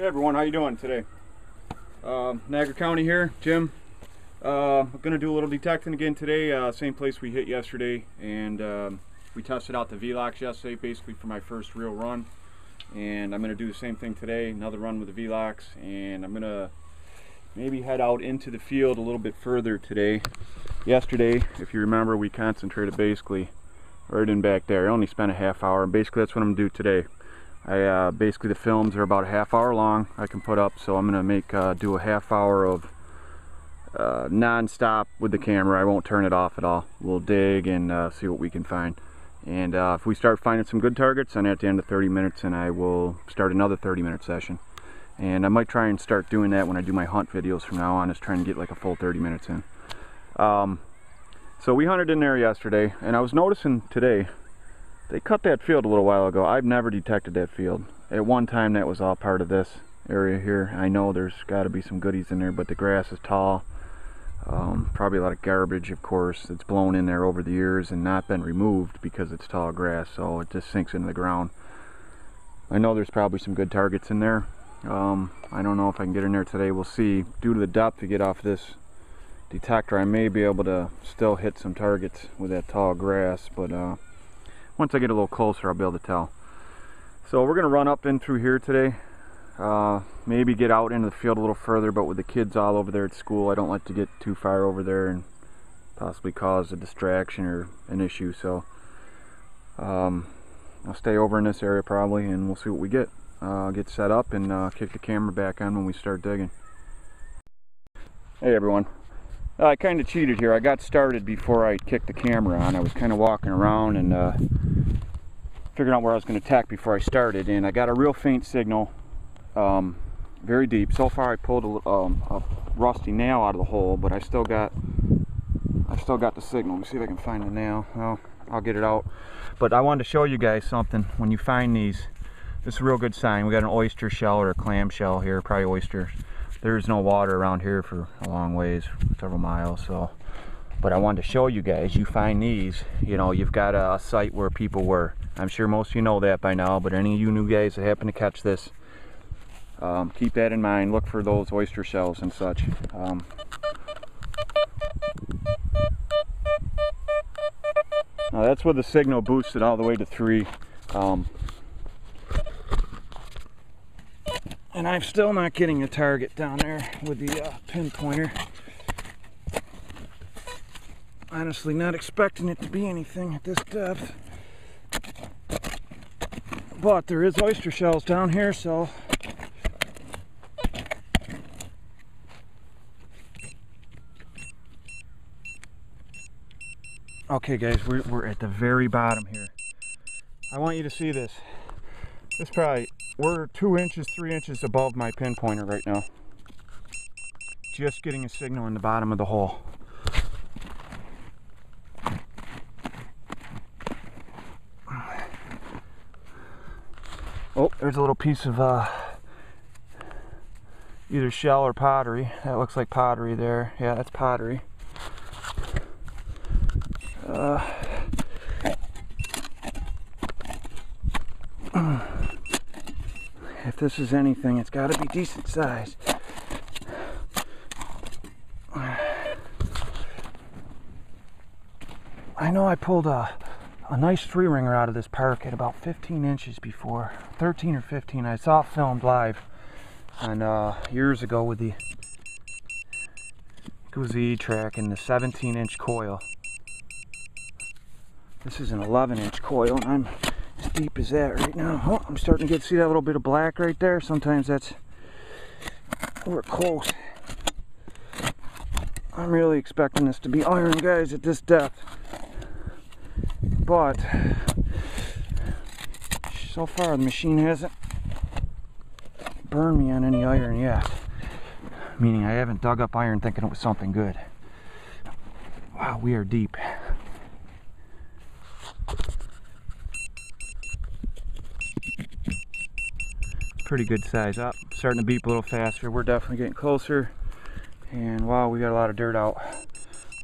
Hey everyone, how you doing today? Niagara County here, Jim. I'm going to do a little detecting again today, same place we hit yesterday, and we tested out the Velox yesterday basically for my first real run, and I'm going to do the same thing today, another run with the Velox, and I'm going to maybe head out into the field a little bit further today. Yesterday, if you remember, we concentrated basically right in back there. I only spent a half hour, and basically that's what I'm going to do today. Basically the films are about a half hour long I can put up, so I'm gonna do a half hour of non-stop with the camera. I won't turn it off at all. We'll dig and see what we can find, and if we start finding some good targets, then at the end of 30 minutes and I will start another 30-minute session, and I might try and start doing that when I do my hunt videos from now on, is trying to get like a full 30 minutes in. So we hunted in there yesterday, and I was noticing today they cut that field a little while ago. I've never detected that field. At one time that was all part of this area here. I know there's got to be some goodies in there, but the grass is tall. Probably a lot of garbage, of course, that's blown in there over the years and not been removed because it's tall grass, so it just sinks into the ground. I know there's probably some good targets in there. I don't know if I can get in there today. We'll see. Due to the depth you get off this detector, I may be able to still hit some targets with that tall grass, but once I get a little closer I'll be able to tell. So we're going to run up in through here today, maybe get out into the field a little further, but with the kids all over there at school I don't like to get too far over there and possibly cause a distraction or an issue, so I'll stay over in this area probably, and we'll see what we get. Get set up and kick the camera back on when we start digging. Hey everyone. I kind of cheated here. I got started before I kicked the camera on. I was kind of walking around and figuring out where I was going to tack before I started, and I got a real faint signal, very deep. So far I pulled a rusty nail out of the hole, but I still got the signal. Let me see if I can find the nail. Well, I'll get it out. But I wanted to show you guys something. When you find these, this is a real good sign. We got an oyster shell or a clam shell here, probably oyster. There's no water around here for a long ways, several miles, so. But I wanted to show you guys, you find these, you know, you've got a site where people were. I'm sure most of you know that by now, but any of you new guys that happen to catch this, keep that in mind. Look for those oyster shells and such. Now that's with the signal boosted all the way to 3. And I'm still not getting a target down there with the pinpointer. Honestly, not expecting it to be anything at this depth. But there is oyster shells down here, so okay guys, we're at the very bottom here. I want you to see this. This probably, we're 2 inches, 3 inches above my pinpointer right now. Just getting a signal in the bottom of the hole. Oh, there's a little piece of either shell or pottery. That looks like pottery there. Yeah, that's pottery. If this is anything, it's got to be decent size. I know I pulled a nice 3-ringer out of this park at about 15 inches before, 13 or 15. I saw it filmed live on years ago with the, it was the e-trac and the 17-inch coil. This is an 11-inch coil, and I'm as deep as that right now. Oh, I'm starting to see that little bit of black right there. Sometimes that's, we're close. I'm really expecting this to be iron, guys, at this depth. But so far the machine hasn't burned me on any iron yet. Meaning I haven't dug up iron thinking it was something good. Wow, we are deep. Pretty good size up. Starting to beep a little faster. We're definitely getting closer. And wow, we got a lot of dirt out.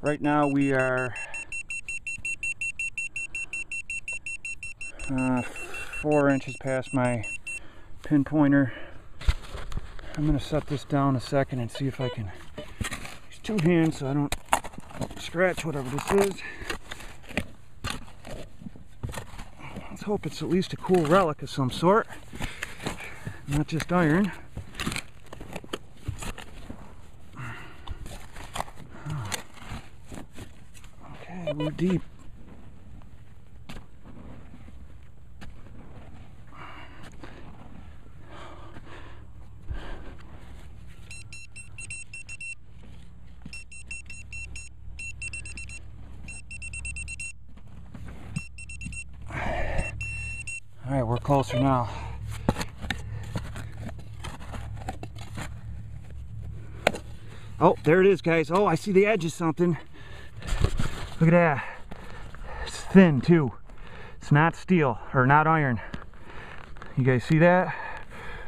Right now we are 4 inches past my pinpointer. I'm going to set this down a second and see if I can use two hands so I don't scratch whatever this is. Let's hope it's at least a cool relic of some sort, not just iron. Okay, we're deep. All right, we're closer now. Oh, there it is, guys. Oh, I see the edge of something. Look at that. It's thin, too. It's not steel, or not iron. You guys see that?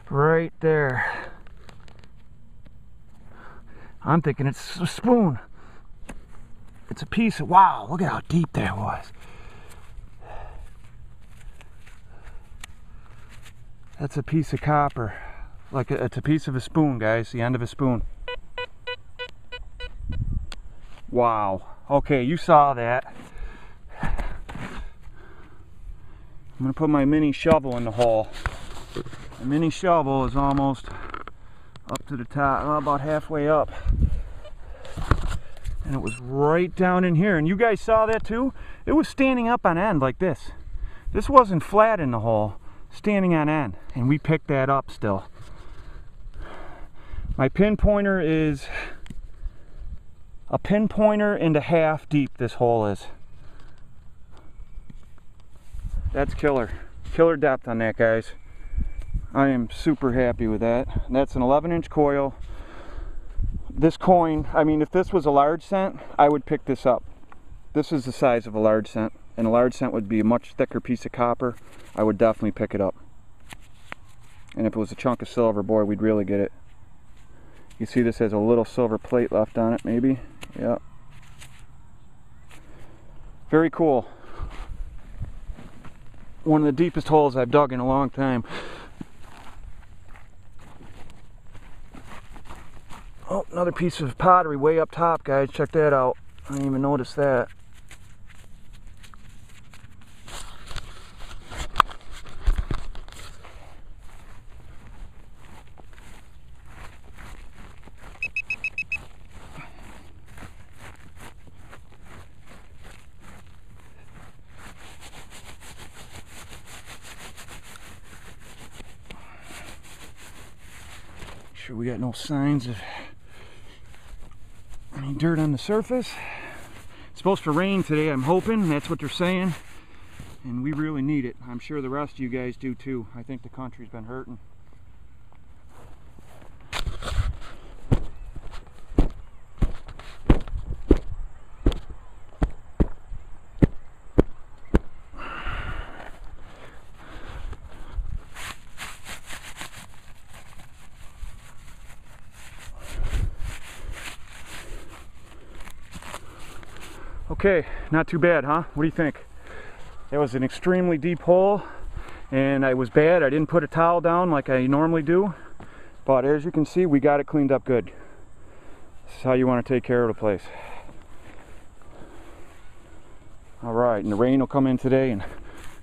Right there. I'm thinking it's a spoon. It's a piece of, wow, look at how deep that was. That's a piece of copper. Like it's a piece of a spoon, guys, the end of a spoon. Wow. Okay, you saw that. I'm gonna put my mini shovel in the hole. The mini shovel is almost up to the top, well, about halfway up. And it was right down in here. And you guys saw that too? It was standing up on end like this. This wasn't flat in the hole. Standing on end, and we picked that up still. My pin pointer is a pin pointer and a half deep. This hole is. That's killer depth on that, guys. I am super happy with that. And that's an 11-inch coil. This coin, I mean, if this was a large cent, I would pick this up. This is the size of a large cent, and a large cent would be a much thicker piece of copper. I would definitely pick it up. And if it was a chunk of silver, boy, we'd really get it. You see this has a little silver plate left on it, maybe? Yep. Very cool. One of the deepest holes I've dug in a long time. Oh, another piece of pottery way up top, guys. Check that out. I didn't even notice that. Sure we got no signs of any dirt on the surface. It's supposed to rain today, I'm hoping. That's what they're saying, and we really need it. I'm sure the rest of you guys do too. I think the country's been hurting. Okay, not too bad, huh? What do you think? That was an extremely deep hole, and I was bad. I didn't put a towel down like I normally do, but as you can see, we got it cleaned up good. This is how you want to take care of the place. All right, and the rain will come in today and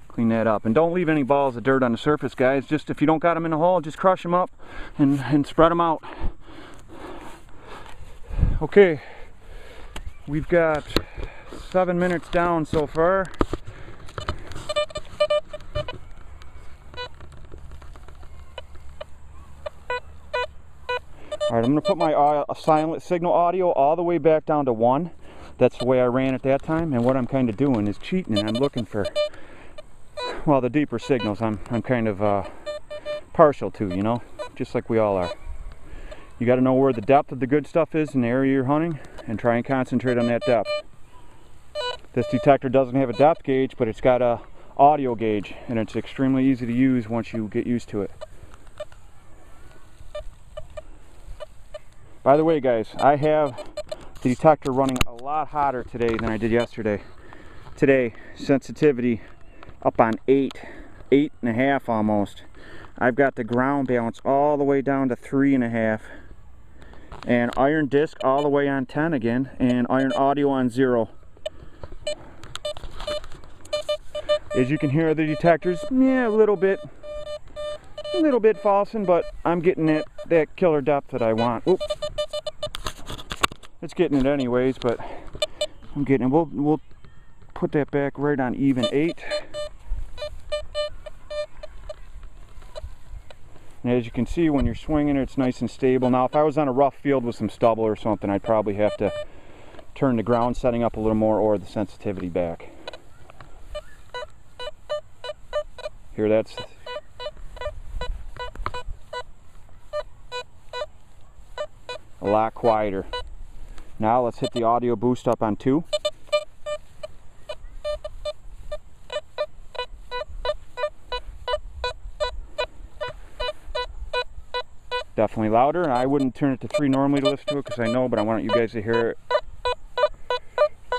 clean that up. And don't leave any balls of dirt on the surface, guys. Just if you don't got them in the hole, just crush them up and spread them out. Okay, we've got 7 minutes down so far. Alright, I'm going to put my silent signal audio all the way back down to 1. That's the way I ran at that time, and what I'm kind of doing is cheating, and I'm looking for, well, the deeper signals I'm kind of partial to, you know, just like we all are. You got to know where the depth of the good stuff is in the area you're hunting, and try and concentrate on that depth. This detector doesn't have a depth gauge, but it's got a audio gauge, and it's extremely easy to use once you get used to it. By the way, guys, I have the detector running a lot hotter today than I did yesterday. Today, sensitivity up on 8.5 almost. I've got the ground balance all the way down to 3.5, and iron disc all the way on 10 again, and iron audio on 0. As you can hear, the detectors, yeah, a little bit falsing, but I'm getting that killer depth that I want. Oop. It's getting it anyways, but I'm getting it. We'll put that back right on even 8. And as you can see, when you're swinging it, it's nice and stable. Now, if I was on a rough field with some stubble or something, I'd probably have to turn the ground setting up a little more or the sensitivity back. Here, that's a lot quieter. Now let's hit the audio boost up on 2. Definitely louder. I wouldn't turn it to 3 normally to listen to it because I know, but I want you guys to hear it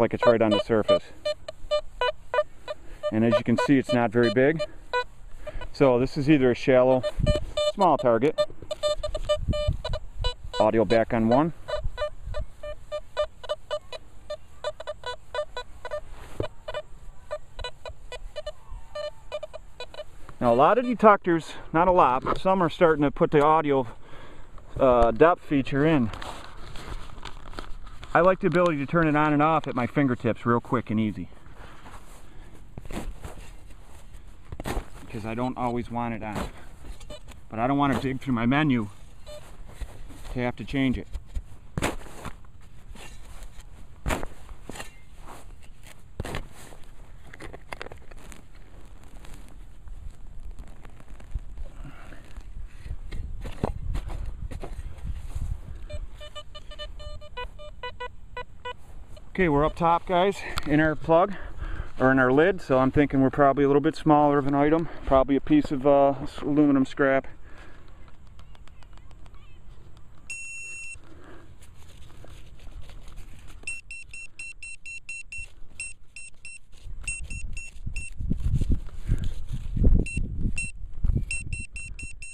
like it's right on the surface. And as you can see, it's not very big. So this is either a shallow, small target. Audio back on 1. Now a lot of detectors, not a lot, but some are starting to put the audio depth feature in. I like the ability to turn it on and off at my fingertips real quick and easy, because I don't always want it on. But I don't want to dig through my menu to have to change it. Okay, we're up top, guys, in our plug, or in our lid, so I'm thinking we're probably a little bit smaller of an item, probably a piece of aluminum scrap.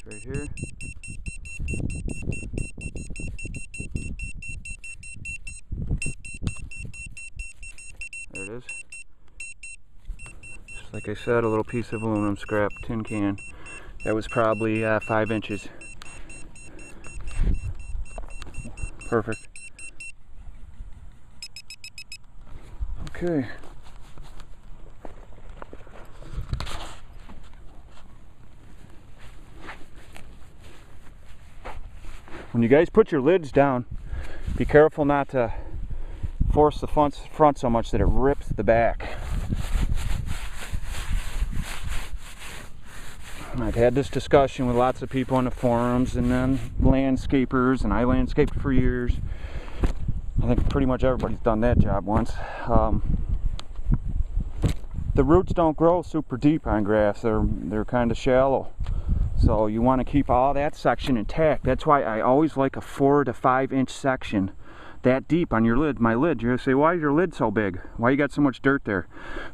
Right here. There it is. Just like I said, a little piece of aluminum scrap, tin can. That was probably 5 inches. Perfect. Okay. When you guys put your lids down, be careful not to force the front so much that it rips the back. I've had this discussion with lots of people on the forums and then landscapers, and I landscaped for years. I think pretty much everybody's done that job once. The roots don't grow super deep on grass. They're kind of shallow. So you want to keep all that section intact. That's why I always like a 4 to 5 inch section that deep on your lid. My lid, you're going to say, why is your lid so big? Why you got so much dirt there?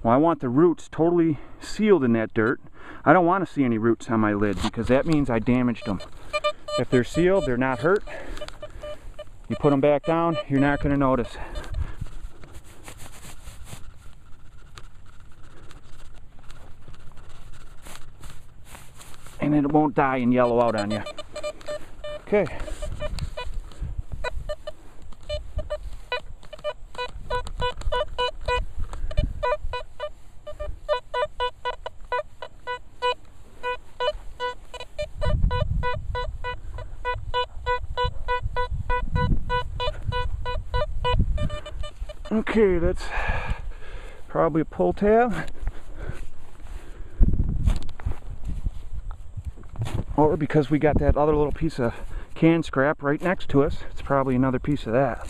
Well, I want the roots totally sealed in that dirt. I don't want to see any roots on my lid because that means I damaged them. If they're sealed, they're not hurt. You put them back down, you're not going to notice. And it won't die and yellow out on you. Okay. Okay, that's probably a pull tab. Or because we got that other little piece of can scrap right next to us, it's probably another piece of that.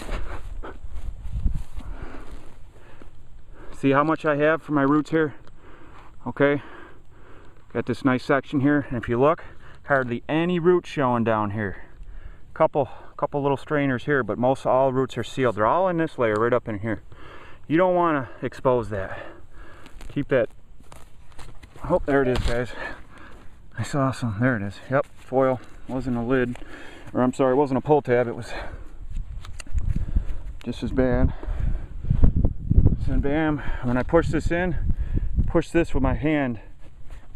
See how much I have for my roots here? Okay, got this nice section here, and if you look, hardly any roots showing down here. Couple little strainers here, but most all roots are sealed. They're all in this layer right up in here. You don't want to expose that. Keep that. Oh, there it is, guys. I saw some. There it is. Yep, foil. Wasn't a lid. Or I'm sorry, it wasn't a pull tab. It was just as bad. So bam. When I push this in, push this with my hand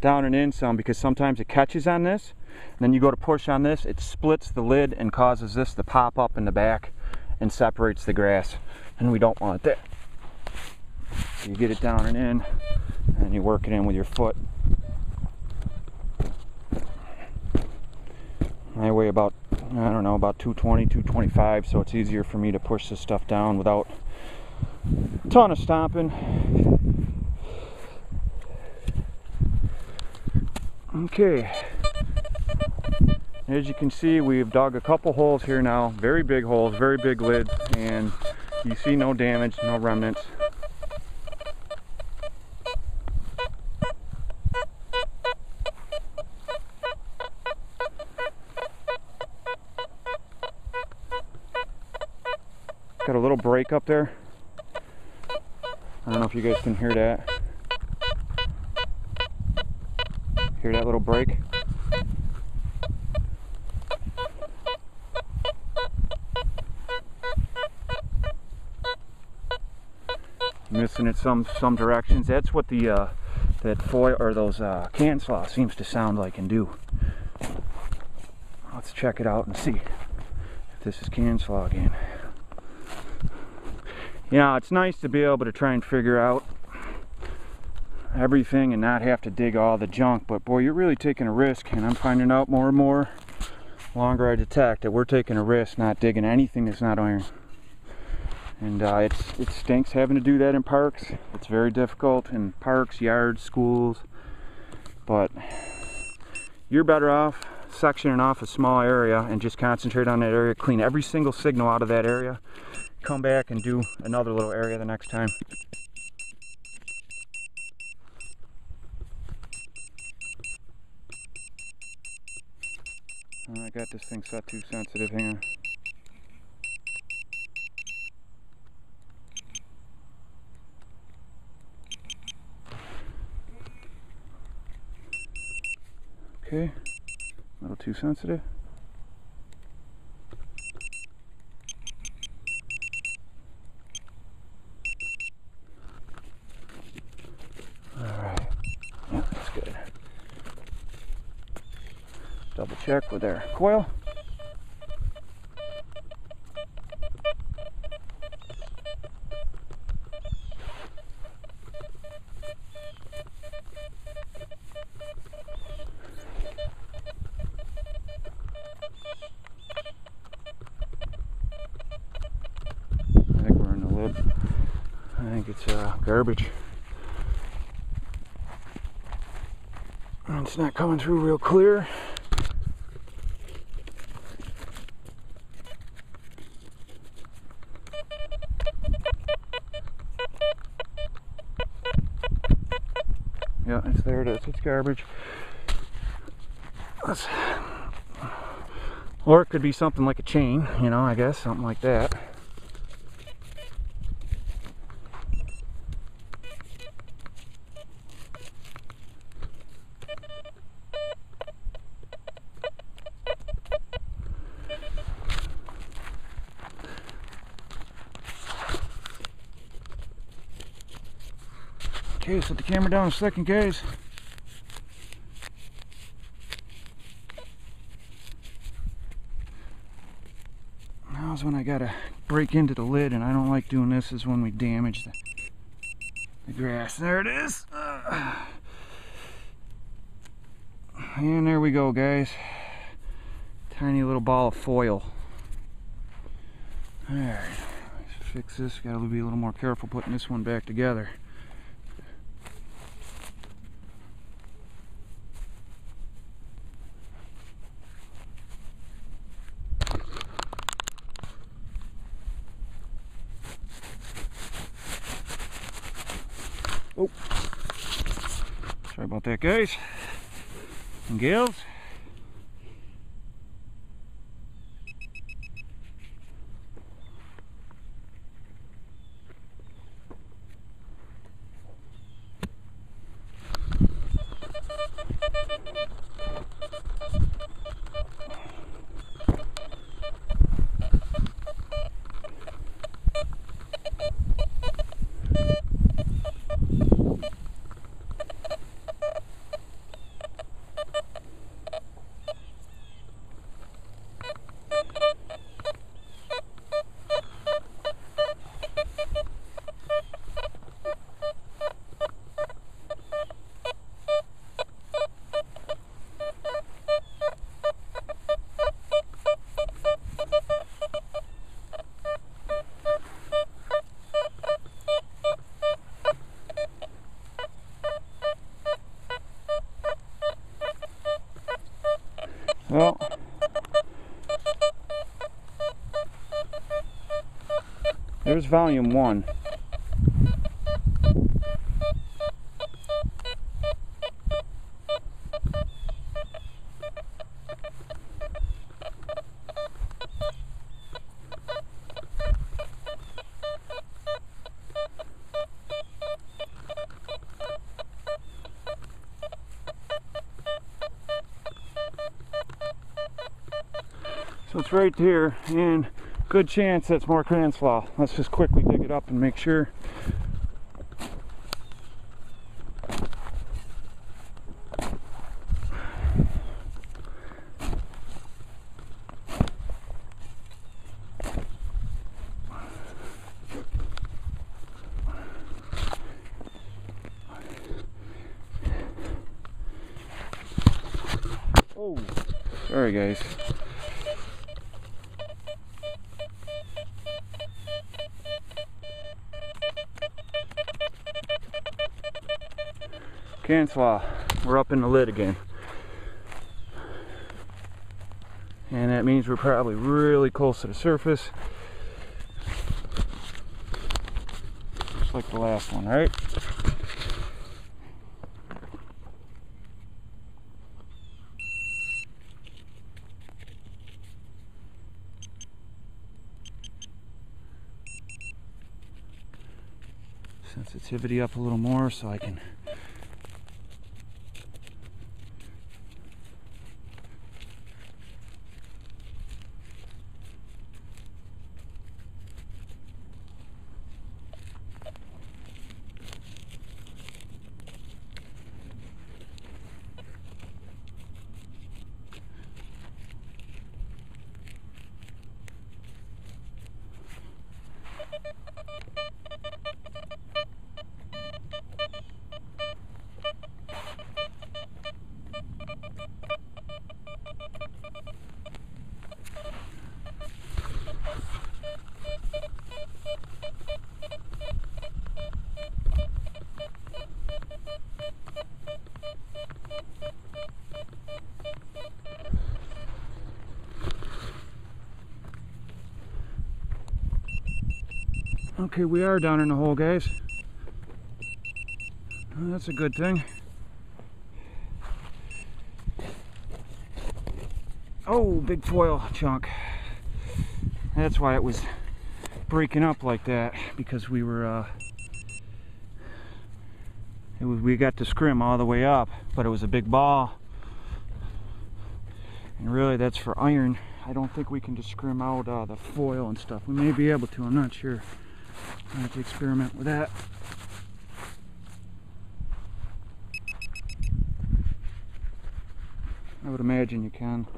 down and in some, because sometimes it catches on this. And then you go to push on this, it splits the lid and causes this to pop up in the back and separates the grass. And we don't want that. So you get it down and in, and you work it in with your foot. I weigh about, I don't know, about 220, 225, so it's easier for me to push this stuff down without a ton of stomping. Okay. As you can see, we've dug a couple holes here now, very big holes, very big lids, and you see no damage, no remnants. Got a little break up there. I don't know if you guys can hear that. Hear that little break? Missing it some directions. That's what the that foil or those can saw seems to sound like and do. Let's check it out and see if this is can saw again. Yeah, it's nice to be able to try and figure out everything and not have to dig all the junk, but boy, you're really taking a risk, and I'm finding out more and more the longer I detect that we're taking a risk not digging anything that's not iron. And it stinks having to do that in parks. It's very difficult in parks, yards, schools, but you're better off sectioning off a small area and just concentrate on that area, clean every single signal out of that area, come back and do another little area the next time. I got this thing set too sensitive, hang on. Okay, a little too sensitive. Alright, yeah, that's good. Double check with our coil. I think we're in the lid. I think it's garbage. It's not coming through real clear. Yeah, there it is. It's garbage. Or it could be something like a chain, you know, I guess, something like that. Okay, set the camera down a second, guys. Now's when I gotta break into the lid, and I don't like doing this, is when we damage the grass. There it is. And there we go, guys. Tiny little ball of foil. Alright, let's fix this. Gotta be a little more careful putting this one back together. Oh, sorry about that, guys and gals. Well, there's volume 1. So it's right here, and good chance that's more cran slaw. Let's just quickly dig it up and make sure. Oh, sorry guys. Cant slaw, we're up in the lid again. And that means we're probably really close to the surface. Just like the last one, right? Sensitivity up a little more so I can Okay, we are down in the hole, guys. Well, that's a good thing. Oh, big foil chunk. That's why it was breaking up like that, because we were we got the scrim all the way up, but it was a big ball. And really that's for iron. I don't think we can just scrim out the foil and stuff. We may be able to, I'm not sure. I have to experiment with that. I would imagine you can.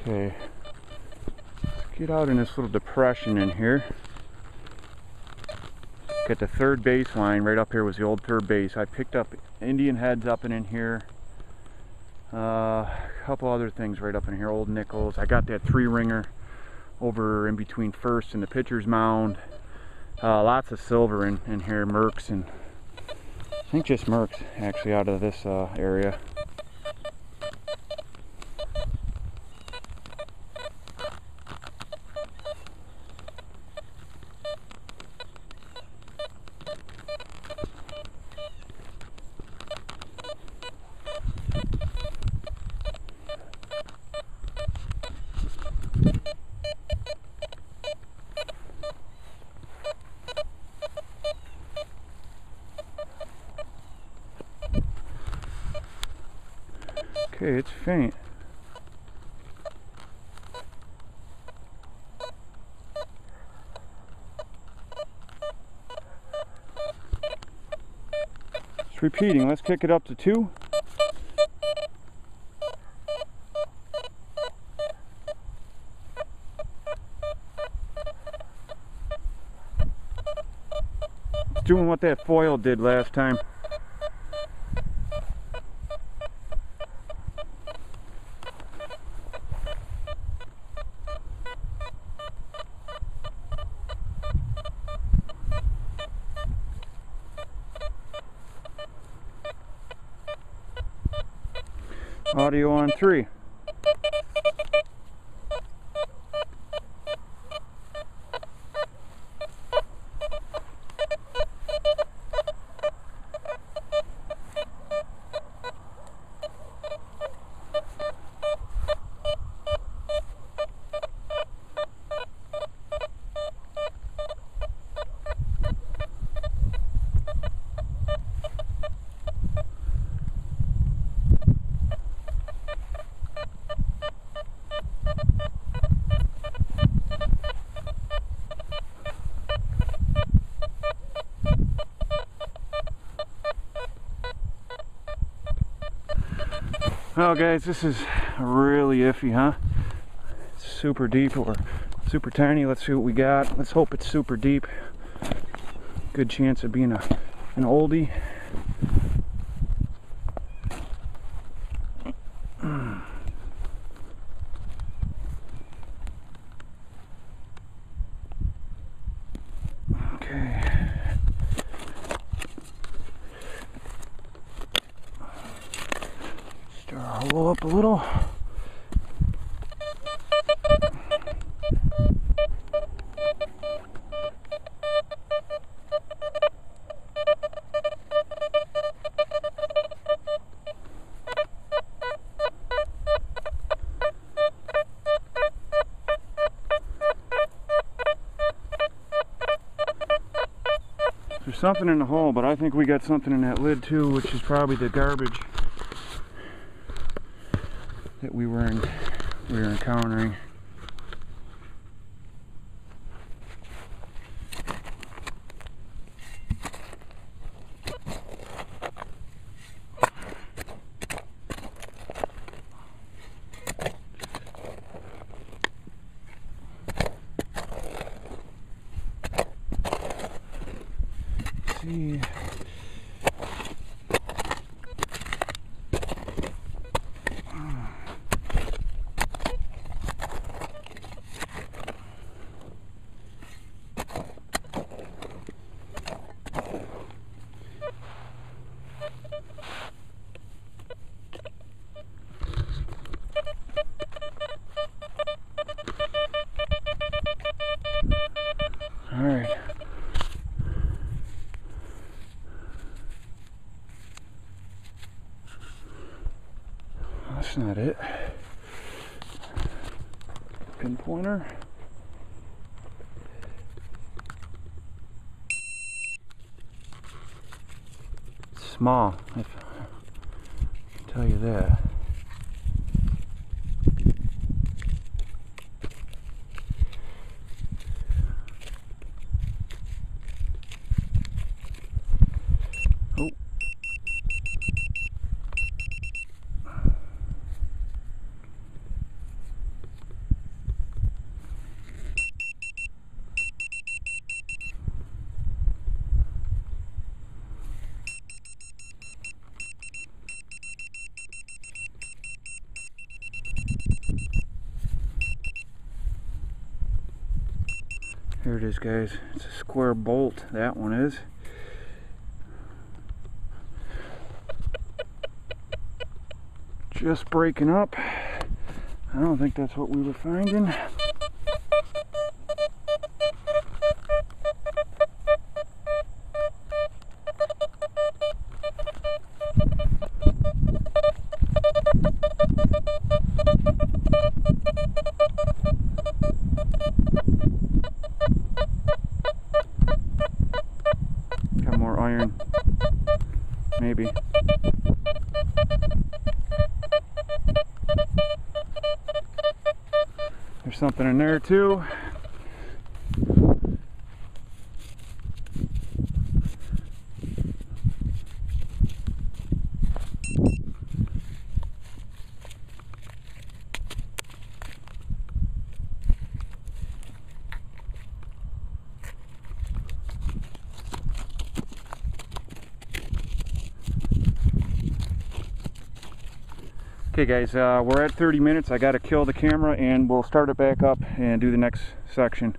Okay, let's get out in this little depression in here. Got the third base line. Right up here was the old third base. I picked up Indian heads up and in here. A couple other things right up in here, old nickels. I got that 3-ringer over in between first and the pitcher's mound. Lots of silver in here, mercs, and I think just mercs actually out of this area. Okay, it's faint. It's repeating. Let's kick it up to 2. It's doing what that foil did last time. Audio on 3. Well guys, this is really iffy, huh? It's super deep or super tiny. Let's see what we got. Let's hope it's super deep. Good chance of being an oldie. Okay. Stir our hole up a little. There's something in the hole, but I think we got something in that lid too, which is probably the garbage that we were encountering. See. All right. That's not it. Pinpointer. It's small, I can tell you that. Oh. Here it is, guys. It's a square bolt, that one is. Just breaking up. I don't think that's what we were finding. Got more iron. Maybe. something in there too. Okay guys, we're at 30 minutes. I gotta kill the camera and we'll start it back up and do the next section.